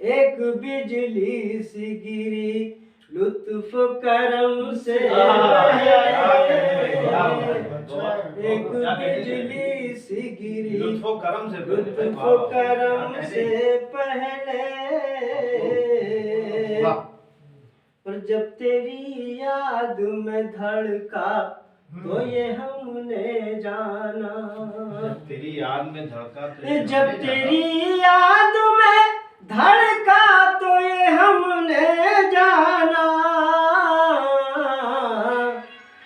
एक बिजली सी गिरी लुत्फ करम से एक बिजली सी गिरी लुत्फ करम से पहले और जब तेरी याद में धड़का तो ये हमने जाना जब तेरी याद में धड़का जब तेरी याद में धड़का तो ये हमने जाना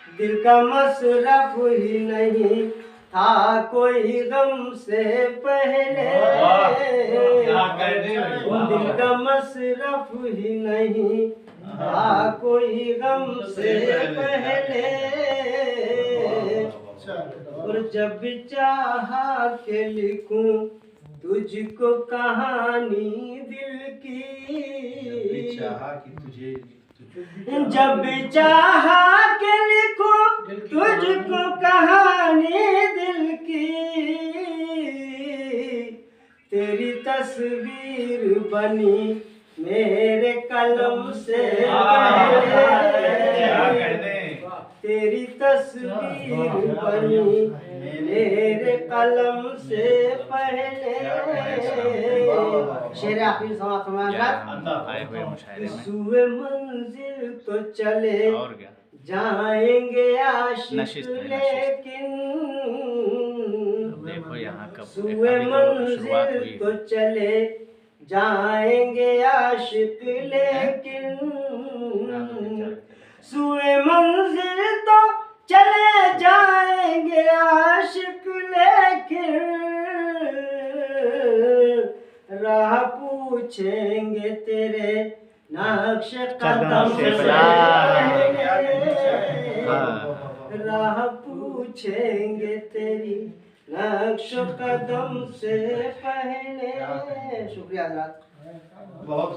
दिल का मसरफ ही नहीं था कोई गम से पहले दिल का मसरफ ही नहीं था कोई गम से पहले और जब चाहा के लिखूं तुझको कहानी दिल की जब चाहा के लिखूं तुझको कहानी दिल की तेरी तस्वीर बनी मेरे कलम से तेरी तस्वीर बनी मेरे कलम से पहले शेर आखिरी सुए मंजिल तो चले जाएंगे आशिक लेकिन सुए मंजिल तो चले जाएंगे आशिक लेकिन सुए मंजिल तो चले जाएंगे आशिक लेकिन राह पूछेंगे तेरे नक्श कदम से राह पूछेंगे तेरी नक्श कदम से पहले शुक्रिया। बहुत